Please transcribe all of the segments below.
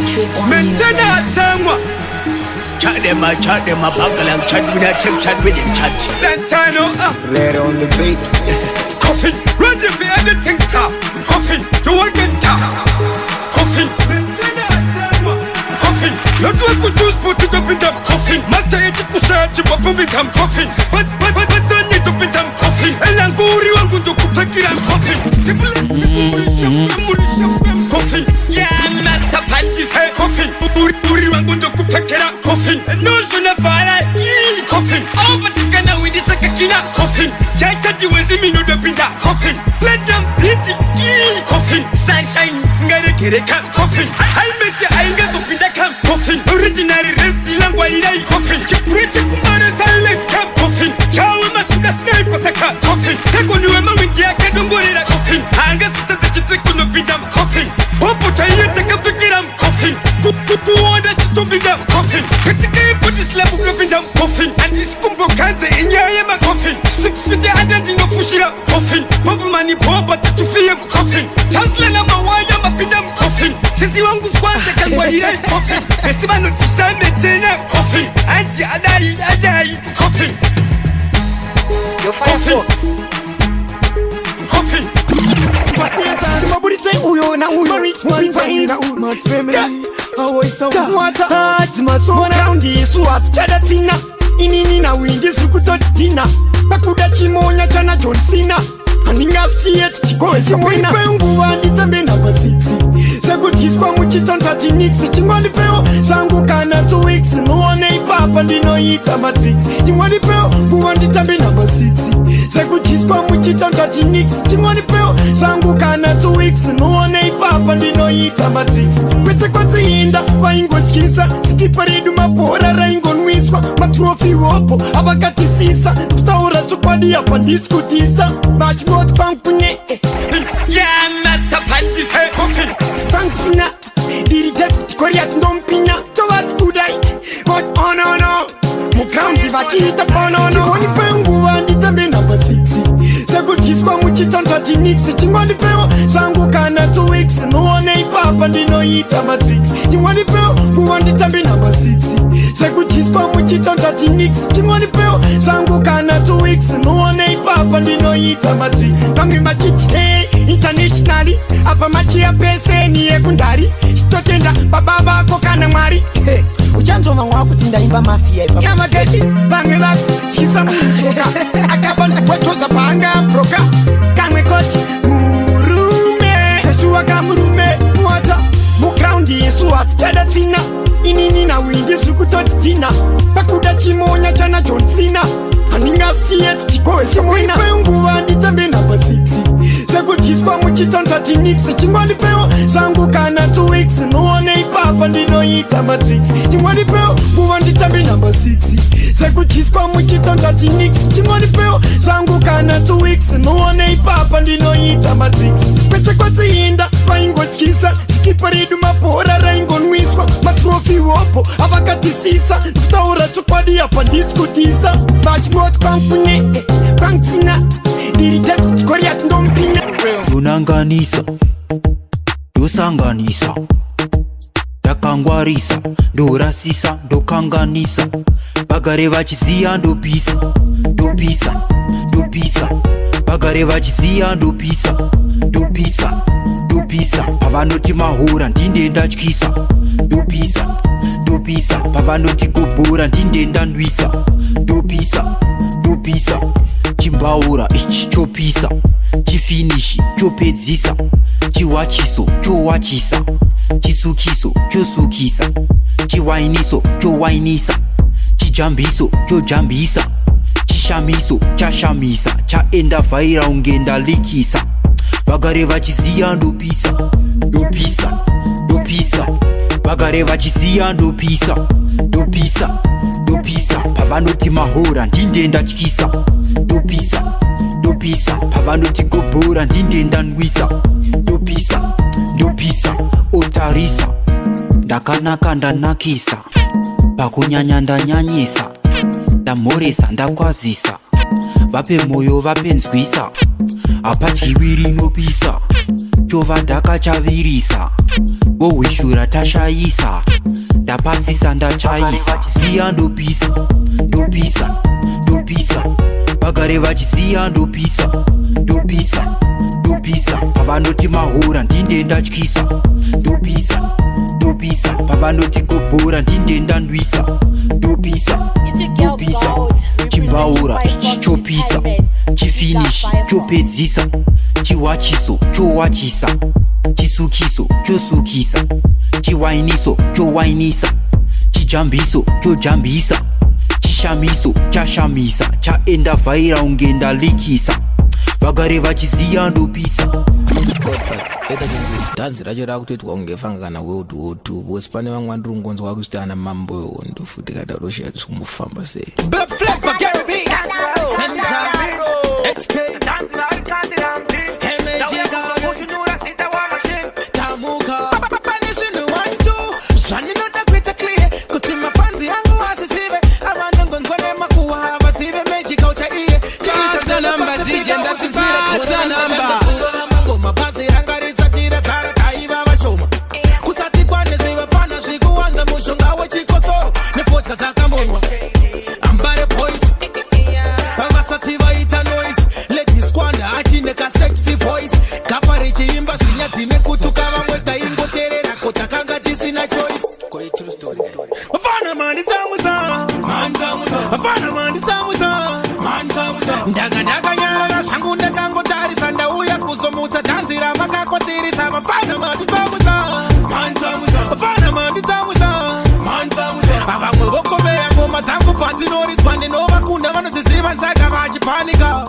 straight on music. Chat them a buckle and chat with a chat with him chat. Dantano Let on the beat. Coffin, ready for anything top. Coffin, you want it top. Coffin, coffin. Not one could choose put it up in them coffin. Master it to search you for become coffin. But don't need to be them coffin. And I'm going to cook it and coffin. Coffin, yeah, Master Pantis head coffin. I'm going to cook it up coffin. No, you never coffin. Oh, but you can now with this coffin. Jaja, you will see me no the coffin. Let them hit it coffin. Sunshine, gotta get a cup coffin. I met you, I get up in the camp coffin. Originary Renzi Langway coffin. Check rich on a silent camp coffin. Chow must have snipe was a cup coffin. Take on you a moment, I can't go in a coffin. I guess that you take on the big coffin. Popo China take a figure coffin. Kuku order to be down coffin. Put this level of down coffin. And this combo cancer in your coffin. 6 feet under the push it up coffin. Pop money poor but to feel coffin. Tasla number one, I'm up in them coffin. Since you want to squat, I can buy it coffin. Esteban to send me coffin. Auntie, I die coffin. Your fire coffin. Somebody say, "Uyo na uyo rich man family na uyo family." How is some water? Maso around this what chada china. Inini na wingi sukutot tina. Bakuda chimonya chana John Cena. Aninga siet chikoe chimoina. Pengu wandi tambe number 6. Shakutiswa muchitonta tinix. Chimwali peo shangu kana 2 weeks. No one papa ndino ita matrix. Chimwali peo guwandi tambe number 6. Shakutiswa muchitonta tinix. Chimwali peo shangu kana 2 weeks. No one papa ndino ita matrix. Kwete kwate hinda waingo chikisa. Skiparidu mapora raingo nwiswa. Matrofi wopo abakati sisa. Kutaura chupadi hapa diskutisa. Bachmot pangpunye. Yeah, Master Pantis head coffin. Pangpuna. Diri deft koriat ndompina. Towat kudai. But oh no. Mukram divachita pono no. Chimoni pengu wandi tambe number 6. Shakutiswa muchitonta tinix. Chimoni peo shangu kana 2 weeks. No one papa ndino ita matrix. Chimoni peo guwandi tambe number 6. Shakutiswa muchitonta tinix. Chimoni peo shangu kana 2 weeks. No one papa ndino ita matrix. Tangi machiti internationally. Apa machi ya pese ni ekundari. Totenda baba bako kana mari. Uchanzo mwa kutinda imba mafia ipa. Ya magadi bange bako chisa mchoka. Akabanda kwechoza panga proka. Kangwe koti murume. Sheshua kamurume muata. Mukroundi yesu at chada china. Inini na wingi sukutoti tina. Bakuda chimonya chana John Cena. Aninga siet chikoe chimoina. Pengu wandi tambe number 6. Shakutiswa muchitonta tinix. Chimwali peo shangu kana 2 weeks. No one papa ndino ita matrix. Chimwali peo guwandi tambe number 6. Shakutiswa muchitonta tinix. Chimwali peo shangu kana 2 weeks. No one papa ndino ita matrix. Pese kwate hinda waingo chikisa. Skiparidu mapora raingo nwiswa. Matrofi wopo abakati sisa. Kutaura chupadi hapa diskutisa. Bachmot pangpunye pangtina. Diri deft koriat ndompina. Tunanganisa Tusanganisa Takangwarisa Dorasisa Dokanganisa Bagare vachizia ndopisa Dopisa Dopisa Bagare vachizia ndopisa Dopisa Dopisa Pavanoti mahora ndinde ndachkisa Dopisa Dopisa Pavanoti gobora ndinde ndandwisa Dopisa Dopisa Chimbaura ichi chopisa Chifinishi chopedzisa Chiwachiso chowachisa Chisukiso chosukisa Chiwainiso chowainisa Chijambiso chojambisa Chishamiso chashamisa Chaenda vaira ungenda likisa Bagare vachizia ndopisa Dopisa Dopisa Bagare vachizia ndopisa Dopisa Dopisa Pavanoti mahora ndinde ndachkisa Dopisa Dopisa Pavanoti gobora ndinde ndandwisa Dopisa Dopisa Otarisa Ndakanaka ndanakisa Pakunyanya ndanyanyisa Ndamoresa ndakwazisa Vape moyo vape nzwisa Apatyiwiri nopisa chova takachavirisa vohwishura tashayisa ndapasisa ndachaisa ziya ndopisa ndopisa ndopisa vagare vachiziya ndopisa ndopisa ndopisa pavanoti mahora ndinde ndatyisa ndopisa ndopisa pavanoti gobhora ndinde ndandwisa ndopisa ndopisa chimbaura ichi chopisa chifinishi chopedzisa chiwachiso chowachisa chisukiso chosukisa chiwainiso chowainisa chijambiso chojambisa chishamiso chashamisa chaenda vhaira ungenda likisa vagare vachiziya ndopisa dhanzi racho rakutoitwa ungefanga kana world war 2 vosi pane vamwe ndiri kungonzwa kuchitana mambo ehondo futi kada rosha kumufamba sei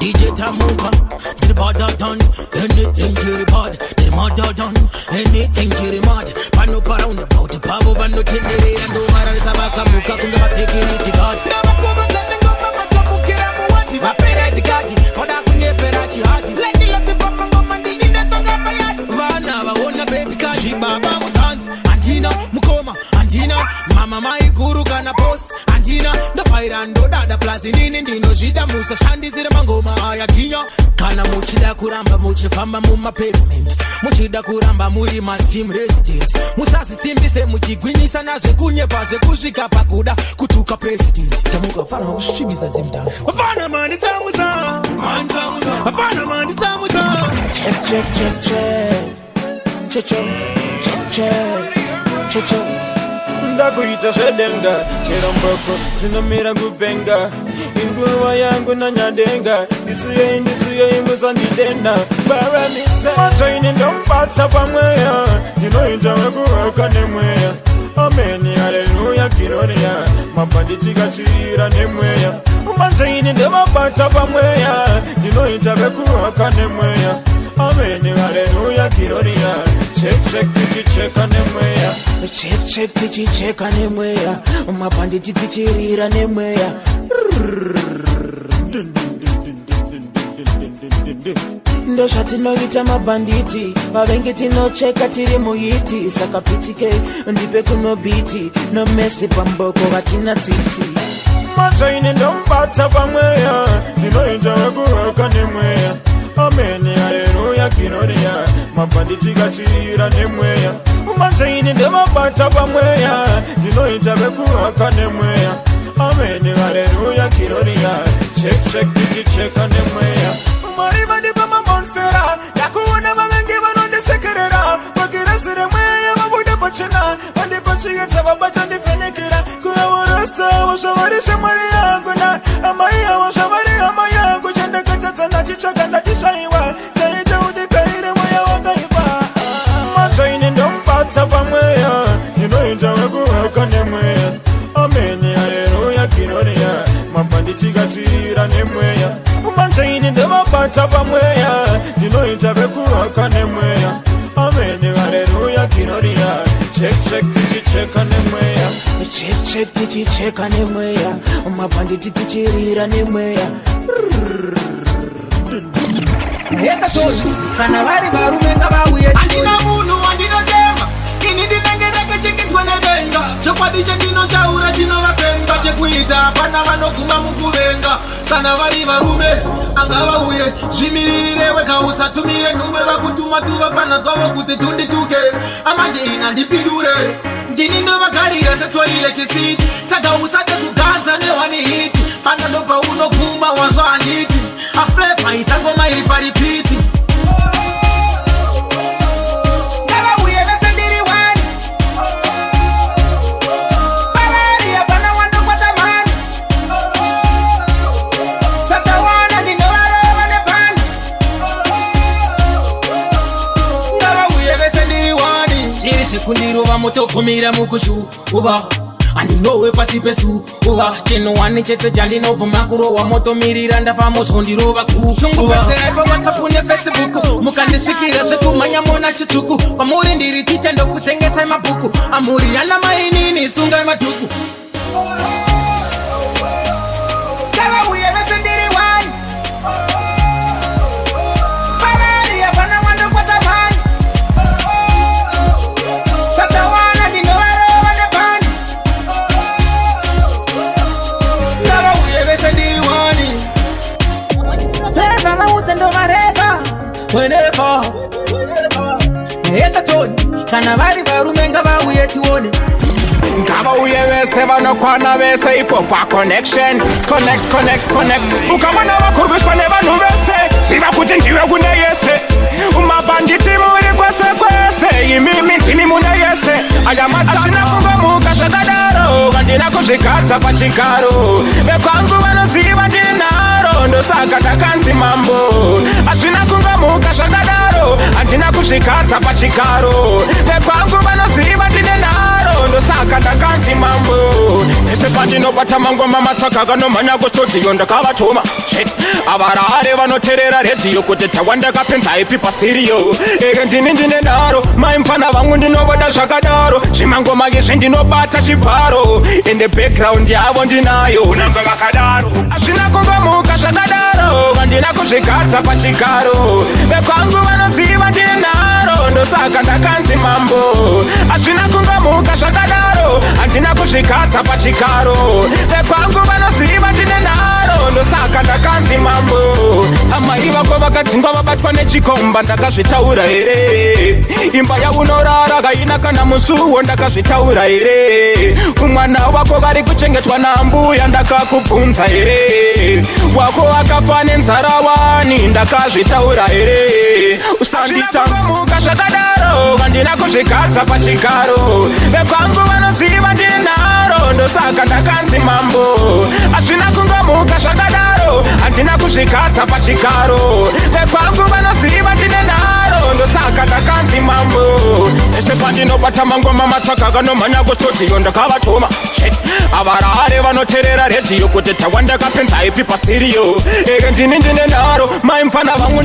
DJ Tamuka, the border done, anything to the pod, the mother done, anything to the mud. Pano around about the pavo, and no tendere, and no matter the Bakamuka, the security guard. Never come and let go from my Tamuki, I pay the Gatti, but I can get Perachi Hati. Let the lot of Papa Mandi in the Tonga, Vana, I want a baby Kashi, Baba Mutans, Antina, Mukoma, Antina, Mama, my Guru Kana post. The fire and do da plus in Indino Shida Musa Shandi Mangoma Ayakinya Kana Muchida Kuramba Muchifamba Muma pavement Muchida Kuramba Muri Masim residents Musasi Simbi se Muchigwini Sana Zekunye Paze Kushika Pakuda Kutuka president Tamuka Fana Shibisa Zimdancehall Fana man it's Amusa Fana man it's Amusa Check check check check check check check check check ndakuita zvedenga chero mboko dzinomira kubenga inguva yangu nanyadenga ndisuyei musandidenda baramisa matsvaine ndombata pamweya ndinoita wekuwaka nemweya ameni haleluya gloria mabhanditikachirira nemweya matsvaine ndemabata pamweya ndinoita wekuwaka nemweya ameni haleluya gloria check check tichicheka nemweya check check tichicheka nemweya mabhanditi tichirira nemweya ndozvatinoita mabhanditi vavengi tinocheka tiri muhiti saka pitike ndipe kunobiti nomesi pamboko vatina tsitsi matsvaine ndombata pamweya ndinoita wekuwaka nemweya ameni haleluya gloria mabhanditikachirira nemweya matsvaine ndemabata pamweya ndinoita wekuwaka nemweya ameni haleluya gloria check check tichicheka nemweya mwari vandipa mamonfera ndakuona vavengi vanondisekerera vakirasire mweya vabude pachena vandipa chiedza vabata ndifenikira kuvavorasta wazvavarise mwari yangu na amai yavo zvavari hama yangu chandakatadza ndachitsvaga ndachishaiwa taita undipeire mweya wakaipa matsvaine ndombata pamweya ndinoita wekuwaka nemweya ameni haleluya gloria mabhanditikachirira nemweya matsvaine ndemabata pamweya ndinoita wekuwaka nemweya ameni haleluya gloria check check tichicheka nemweya check check tichicheka nemweya mabhanditi tichirira nemweya yakatosha kana vari varume ngavauye andina munhu wandinotema ini ndinengereke cheketwa nedenga chokwadi chendinotaura chinovafemba chekuita hapana vanoguma mukuvenga kana vari varume angavauye zvimiririre weka usati vatumire nhume vakutuma tuvafana twavo kuti tundituke amanje ina ndipindure ndini novagarira setoileti siti taga usate kuganza newani hiti pano ndopa unoguma wanzwa handiti aflefa isangoma iri paripiti kundirova motokumira mukushu uva andinowe pasi pesu uva chino wani chete chandinobvuma kurohwa motomirira ndafamozondirova kuchungupetserai pawhatsapp nefacebook mukandisvikira zvekumhanya mona chitsvuku pamuri ndiri ticha ndokutengesai mabhuku amuri yana mainini sungai madhuku kavauye vese ndiri wani pavari hapana wandokwata mani whenever heta toni kana vari varume ngavauye tione ngavauye vese vanokwana vese ipo pa connection connect ukamona vakurwiswa nevanhu vese ziva kuti ndiwe kune yese umabhanditi muri kwese imimi ndimi mune yese aya matsina kungomuka zvakadaro vandina kuzvigadza pachigaro vekwangu vanoziva ndinaro ndosaka takanzi mambo hazvina kungomuka zvakadaro handina kuzvigadza pachigaro vekwangu vanoziva ndine naro ndosaka takanzi mambo ese pandinobata mangoma matsaka kanomhanya kustudio ndakavatuma avarare vanoteerera redhiyo kuti tawandakapenza ipi pasiriyo eke ndini ndine naro maimfana vangu ndinovoda zvakadaro zvimangoma izvi ndinobata chibharo ende background yavo ndinayo nanga vakadaro hazvina kungomuka zvakadaro vandina kuzvigadza pachigaro vekwangu vanoziva ndine naro ndosaka ndakanzi mambo hazvina kungomuka zvakadaro handina kuzvigadza pachigaro vekwangu vanoziva ndine naro ndosaka ndakanzi mambo amai vako vakadzingwa vabatwa nechikomba ndakazvitaura here imba yaunorara kaina kana musuwo ndakazvitaura here umwana wako vari kuchengetwa nambuya ndakakubvunza here wako akafa nenzara wani ndakazvitaura here usanditamuka zvakadaro vandina kuzvigadza pachigaro vekwangu vanoziva ndinaro ndosaka ndakanzi mambo hazvina kungomuka zvakadaro handina kuzvigadza pachigaro vekwangu vanoziva ndine naro ndosaka ndakanzi mambo ese pandinobata mangoma matsaka kanomhanya kustudio ndakavatuma avarare vanoteerera redhiyo kuti tawandakapenza ipi pasiriyo eke ndini ndine naro maimfana vangu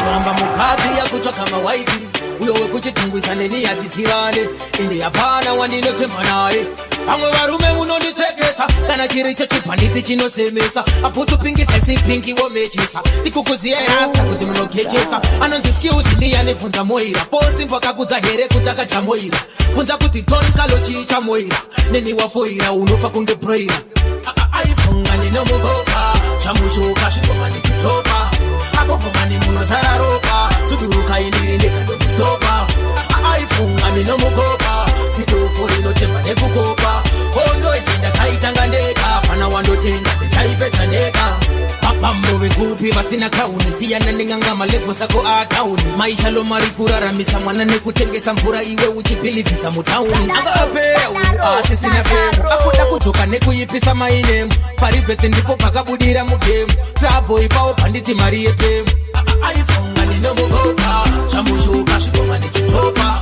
kuramba mukadzi yakutsvaka mawaiti uyo wekuchitungwisa neni yatizirane ende hapana wandinotemba naye vamwe varume munondisekesa kana chiri chechibhanditi chinosemesa aputupingitsa sipingi womechesa ikukuziyai rasta kuti munokechesa anonzi skills ndiyani bvunza moira posi mbakakudza here kuti akachamoira bvunza kuti ton kalo chii chamoira neni wafoira unofa kunge broira aifunga ndinomugoka chamushoka zvingoma ndichitopa apo pomani munozara ropa suduruka indiri ndekandodistopa aifunga ndinomugoka sitofu rinotemba nekukopa hondo iyi ndakaitanga ndeka pana wandotenga ndichaipedza ndeka vambo vekupi vasina kauni siyana ndinganga malevho sako atauni maisha lomari kuraramisa mwana nekutengesa mvura iwe uchipilivhisa mutauni angapera uyu asisina femu akuda kudzoka nekuipisa mainemu paribhete ndipo pakabudira mugemu trabo ipawo panditi mari yepemu aifunga ndinomugoka chamushuka zvigoma ndichitopa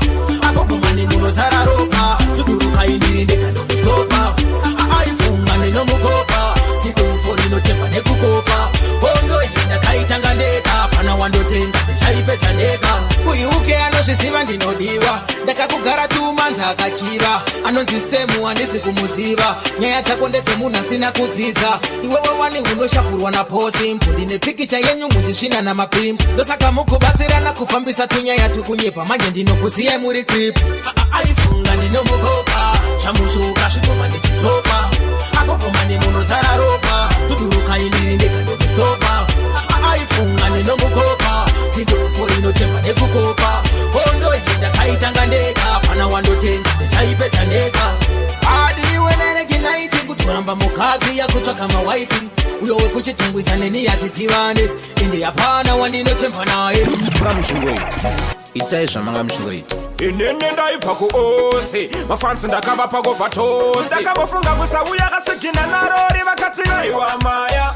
apo pomani munozara ropa suduruka indiri ndekandodistopa aifunga ndinomugoka sitofu rinotemba nekukopa hondo iyi ndakaitanga ndeka pana wandotenga ndichaipedza ndeka uyu uke anozviziva ndinodiwa ndakakugara tumanza akachira anonzi semu handisi kumuziva nyaya dzako ndedzemunhu asina kudzidza iwewe wani unoshapurwa naposi mbundi nepikicha yenyu muchisvina namapimbu ndosaka mukubatsirana kufambisa tunyaya tukunyepa manje ndinokuziyai muri krip aifunga ndinomugoka chamushuka zvigoma ndichitopa apo pomani munozara ropa suduruka indiri ndekandodistopa aifunga ndinomugoka kama white uyowe kuchitungwisa neni yatisivane indi hapana wandinotemba naye Mgamchungweiti itaizva mangamchungweiti inini ndaibva kuosi mafansi ndakavapa govatosi ndakavofunga kusauya kasigina narori vakati aiwa maya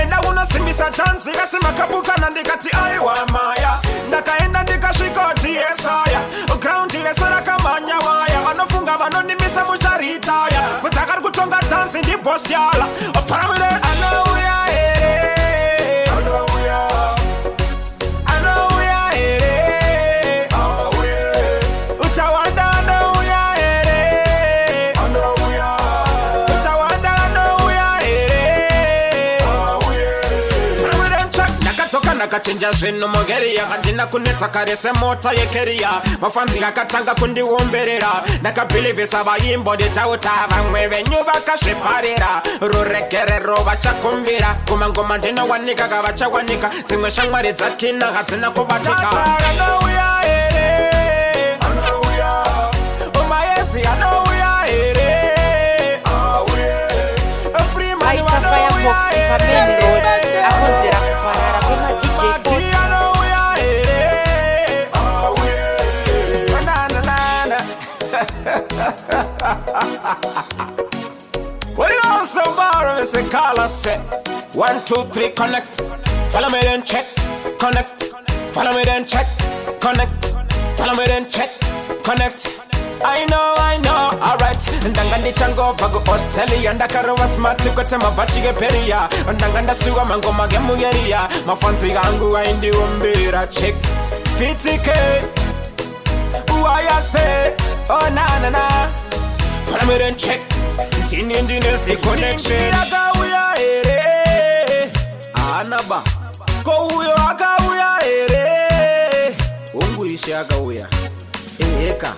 enda unosimbisa tanzi kasimakapukana ndikati aiwa maya ndakaenda ndikasvikoti yesaya graundi rese rakamhanya waya vanofunga vanonimisa mucharitaya kutakari kutonga tanzi ndibosyala faramire anouya here anouya here utawanda anouya here utawanda anouya here ndakatsoka ndakachenja zvinhu mogeriya handina kunetsa kare semota yekeriya mafanzi akatanga kundiomberera ndakabhilivhisa vaimbo nditauta vamwe venyu vakazviparira ruregerero vachakumbira kumangoma ndinowanika kavachawanika dzimwe shamwari dzakina hadzina kubatika anouya here umayezi anouya here freeman anouya here akonzera kuparara kwema-DJ What it all so far is a color set 1, 2, 3 connect follow me then check connect follow me then check connect follow me then check connect I know, alright ndanga ndichangobva kuAustralia ndakarova smart kwete mabhachi geperia ndanga ndasiwa mangoma gemuyeriya mafanzi gangu aindiombera check PTK wayase oh na follow me then check ndine si connection akauya here anaba ko uyo akauya here unguishe akauya eka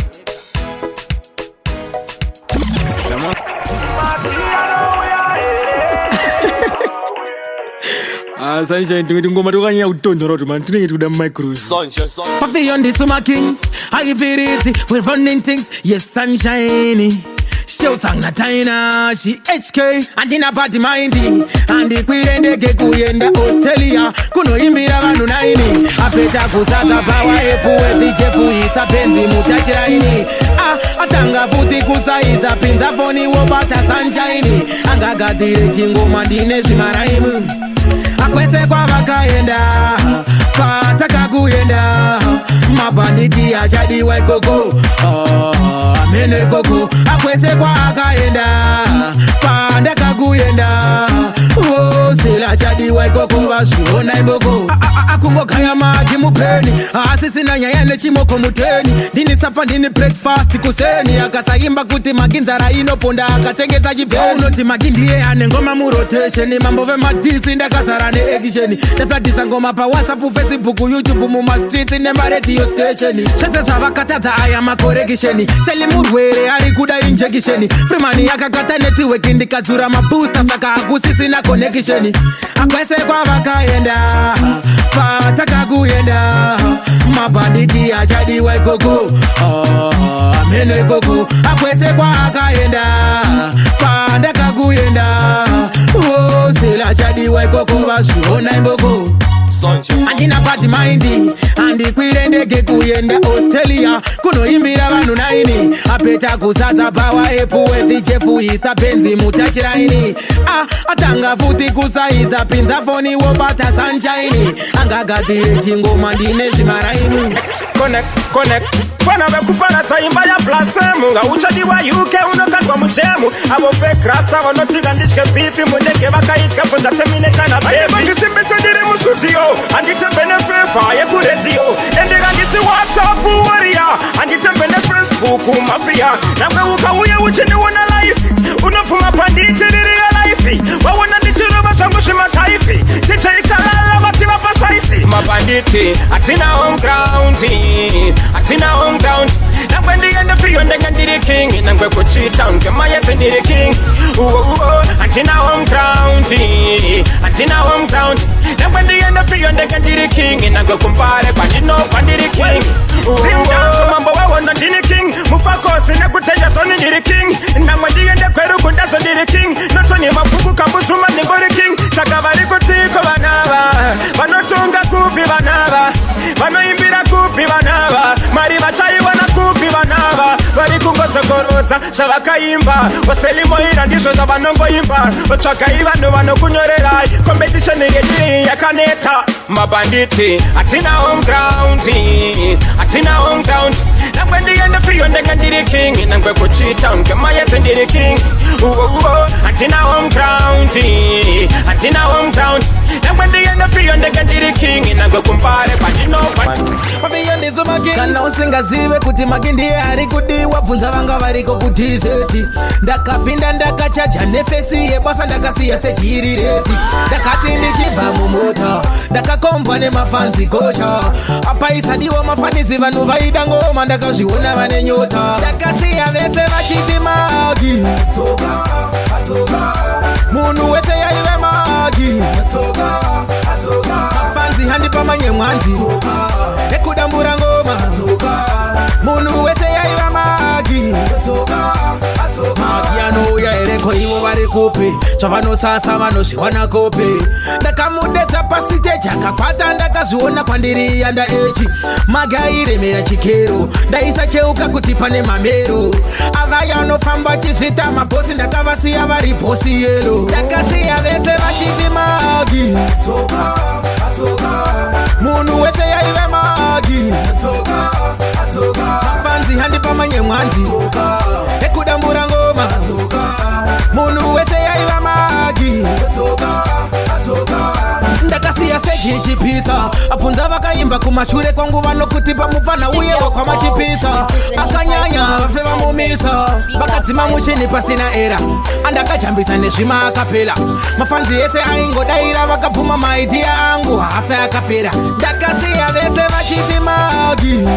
Sunshine tingeti ngoma tokanyanya kutondora man tinenge tikuda micros Puffy on this my kings I feel it we're running things yes sunshine Showtang na taina she HK andina party mindy andi kwirendege kuyenda Australia kunoimbira vanhu 9 apeta kusaka pawa epuwe zijefu isapenzi mutachiraini atanga futi kusaiza pinza foni wobata sunshine angagadzire chingoma ndine zvimaraimu akwese kwavakaenda pataka kuenda mabhanditi achadiwa ikoko amene koko akwese kwakaenda pandaka kuenda sela achadiwa ikoko vazviona imboko akungogaya magi mupeni asisina nyaya nechimoko muteni ndinisapa ndini breakfast kuseni akasaimba kuti maginzara inoponda akatengesa chibheni unoti magi ndiye ane ngoma murotation mambo vemadisi ndakazara neekisheni ndafladisa ngoma pawhatsapp facebook youtube mumastreets nemaredio station zvese zvavakatadza aya makorekisheni seli murwere ari kuda injekisheni freemani yakakata network ndikadzura mabooster saka hakusisina connection akwese kwavakaenda pataka kuenda mabhanditi achadiwa ikoko amene ikoko akwese kwakaenda pandaka kuenda sela achadiwa ikoko vazviona imboko andina party mindy andikwirendege kuyenda Australia kunoimbira vanhu 9 apeta kusadza pawa epuwe zijefu isapenzi mutachiraini atanga futi kusaiza pinza foni wobata sunshine angagadzire chingoma ndine zvimaraimu connect fana vekupana taimba ya blasemu ngauchadiwa UK unokandwa muzemu avo fake rasta vanotika nditye pipi mundege vakaitya bvunzateminekana vaivandisimbise ndiri mustudio anditembene fefa yekuredio endekandisi WhatsApp warrior anditembene Facebook mafia namwe ukauya uchindiona life unopfuma panditi ririra life waona ndichirova changu zvimataifi titeikalala vati vapasaisi mabanditi atina home ground nangwe ndiende frio ndenge ndiri king nangwe kuchita ngemayese ndiri king atina home ground Then when the end of free and they can the king. And I go compare, but you know, but the king. Zimdancehall mambo wawo na the king. Mufakos in a good tell us on the king. And I'm the end of Peru, that's on the king. Not only Mafuku Kabusuma, the body king. Sakavari Kotiko Banava. Banotunga Kupi Banava. Bano Imbira Kupi Banava. Mariva Chaiwana Kupi Banava. Barikungo Sokoroza, Shavakaimba. Waselimo Irandisho Zabanongo Imba. Ochakaiva no Vano Kunyorai. Competition in Yakaneta. Mabanditi. Atina home ground. Atina home ground. Now when the end of free and they can the king. And I'm going to cheat on Kamaya and the king. Atina home ground. Atina home ground. Now when the end of free and they can the king. And I'm going to compare, but you know what? Kana usinga ziwe kuti magindi ari kudiwa funza vanga variko kuti zeti ndakapinda ndakachaja nefesi yebasa ndakasiya stage iri reti ndakati ndichibva mumota ndakakombwa nemafanzi kosha apa isadiwa mafanizi vanhu vaida ngoma ndakazviona vane nyota ndakasiya vese vachiti magi munhu wese yaive magi mafanzi handipa manye mwanzi ekudambura ngoma munhu wese yaiva magi anouya ereko ivo vari kupi zvavanosasa vanozviwana kupi ndakamudedza pasiteji akakwata ndakazviona kwandiri yanda echi magi airemera chikero ndaisacheuka kuti pane mamero avaya anofamba chizvita mabhosi ndakavasiya vari bhosi yelo ndakasiya vese vachiti magi munhu wese yaive magi mafanzi handipa manye mwanzi ekudambura ngoma munhu wese yaiva magi ndakasiya stage ichipisa abvunza vakaimba kumashure kwangu vanokuti pamufana uye wakwamachipisa akanyanya vafe vamumisa vakadzima muchini pasina era andakajambisa nezvima akapela mafanzi ese aingodaira vakabvuma maidhiya angu hafe akapera ndakasiya vese vachiti magi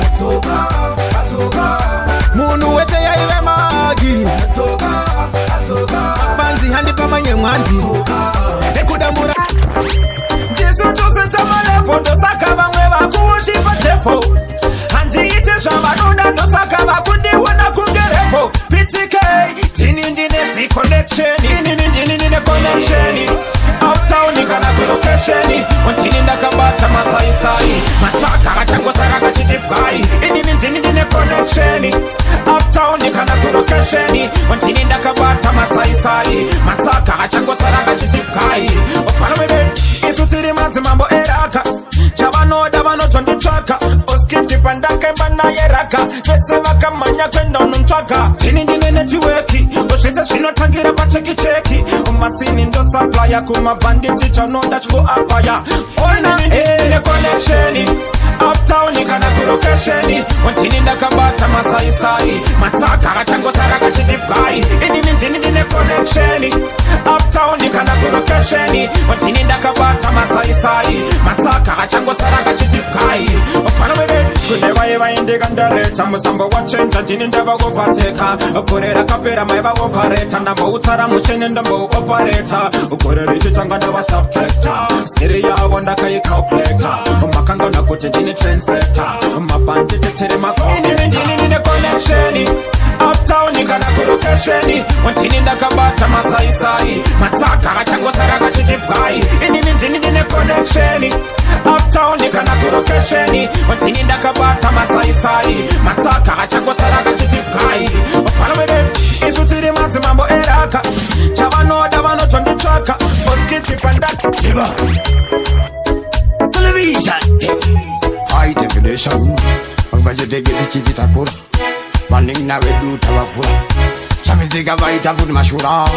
munhu wese yaive magi mafanzi handipa manye mwanzi ekudambura ndosaka vamwe vakuushipa chefo handiite zvavanoda ndosaka vakundiona kungerepo ptk tini ndine ziconnection inini ndine connection uptown kana kulocation ontini ndakabata masaisai matsaka achangosara kachitifwai inini ndine connection uptown kana kulocation ontini ndakabata masaisai matsaka achangosara kachitifwai ofana mebe isu tiri madzimambo eraka chavanoda vanotonditsvaka oskiti pandakaimba naye raka vese vakamhanya kwenda unontsvaka tini ndine netiweki zvese zvinotangira pachekicheki umasini ndosaplaya kumabhanditi chanoda chikuapaya oine connection uptown kana kulocation ontini ndakabata masaisai matsaka achangosara kachitifwai inini ndine connection uptown kana kulocation ontini ndakabata masaisai matsaka achangosara kachitifwai ofana bebe kune vaye vaindika ndareta musambo wachenja ndini ndavakuvateka gore rakapera mai vaovareta ndamboutsara muchene ndambouopareta gore richitanga ndavasubtracta skiri yavo ndakaicalculata makangana kuti ndine trendsetter mabhanditetere makoinini connection uptown kana kulocation ontini ndakabata masaisai matsaka achangosara kachitifwai inini ndine connection uptown kana kulocation ontini ndakabata masaisai matsaka achangosara kachitifwai ofana mebe isu tiri madzimambo eraka chavanoda vanotonditsvaka oskiti pandaka television high definition vangvachetegetichititakura vanenge navedu tavavhura chamizika vaita kuti mashura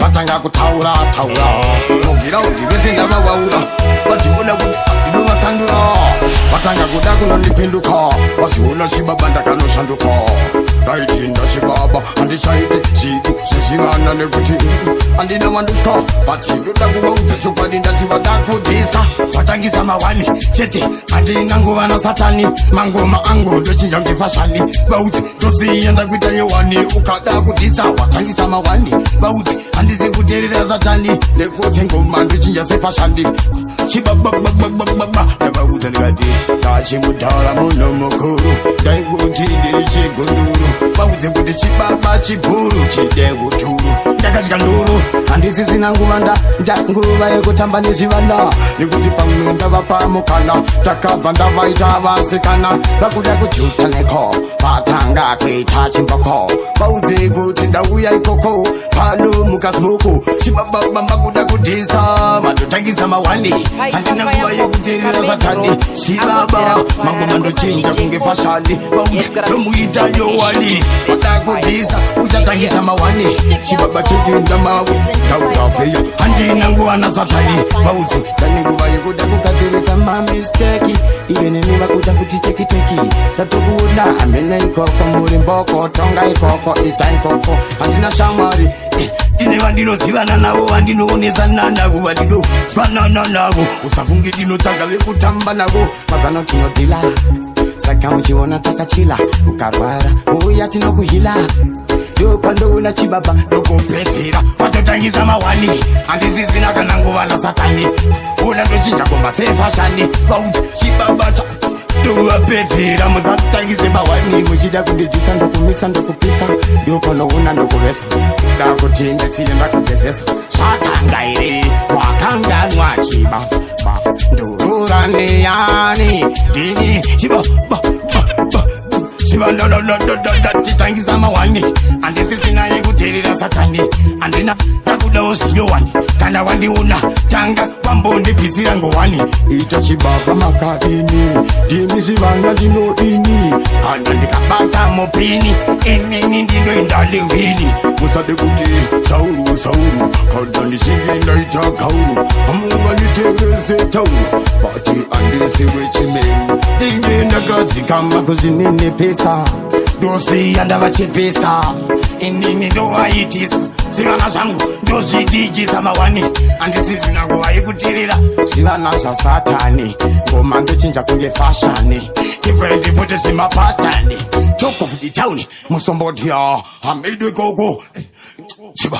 vatanga kutaura mugiraundi vese ndavawaura vaziona kuti ndinovasandura vatanga kuda kunondipinduka vaziona chibaba ndakanoshanduka ndaitinda chibaba handichaite zvitu zvezvivana nekuti handina vandutya bati ndoda kuvaudza chokwadi ndati vada kudhisa vatangisa mawani chete handina nguva nasatani mangoma angu ndochinja ngefashani vaudzi ndosiya ndakuita yowani ukada kudhisa watangisa mawani vaudzi handisi kuteerera zvatani nekuti ngoma ndochinja sefashani chibabababababa ndabauza ndikati tachimutara muno mukuru ndaikuti ndiri chigunduru bauze kuti chibaba chibhuru chide uturu ndakatya nduru handisisina nguva nguva yekutamba nezvivana nekuti pamwe ndavapamukana takabva ndavaita vasikana vakuda kujuta neko vatanga kuita chimboko bauze kuti ndauya ikoko pano mukasmoko chibababa makuda kudhisa matotangisa mawani handina nguva yekuteerera satani chibaba mangoma ndochinja kunge fashani bauze ndomuita yowani wada kudhisa uchatangisa mawani chibaba chekenda mawe tautafeya handina nguva nasatani bauze kane nguva yekuda kugadzirise mamisteki ive neni vakuda kuti tekiteki tatokuona hamene ikoko muri mboko tonga ikoko ita ikoko handina shamwari ine vandinozivana navo vandinoonesana navo vandinozwanana navo usafunge ndinotaga vekutamba navo mazano tinodhila saka muchiona takachila ukarwara uya tinokuhila ndopandoona chibaba ndokupedzera watotangisa mawani handisisina kana nguva nasatani ona ndochinja komba sefashani bauzi chibaba cha ndovapedzera musatangise mawani muchida kundidyisa ndokumisa ndokupisa ndopanoona ndokuvesa ndakuti ndisine ndakugezesa zvatangaire wakanganwa chibaba ndurura neyani ndini chibaba chitangisa mawani handisisina yekuteerera satani handina takudawo zviyowani kana wandiona tanga vambondibvisira ngowani ita chibaba makadini ndimi zvivanga ndinodini kana ndikabata mupini inini ndinoenda lewini musade kuti sauru sauru kana ndichinge ndaita gauru amunganditengese tauru bati andisi wechimeru ndinge ndakadzikama kuzvininipisa ndosiya ndavachipisa inini ndovaitisa zvivana zvangu ndozvidijisa mawani handisisina nguva yekutirira zvivana zvasatani ngoma ndochinja kunge fashani different futi zvimapatani talk of the town musomboti hamidwe gogo chiba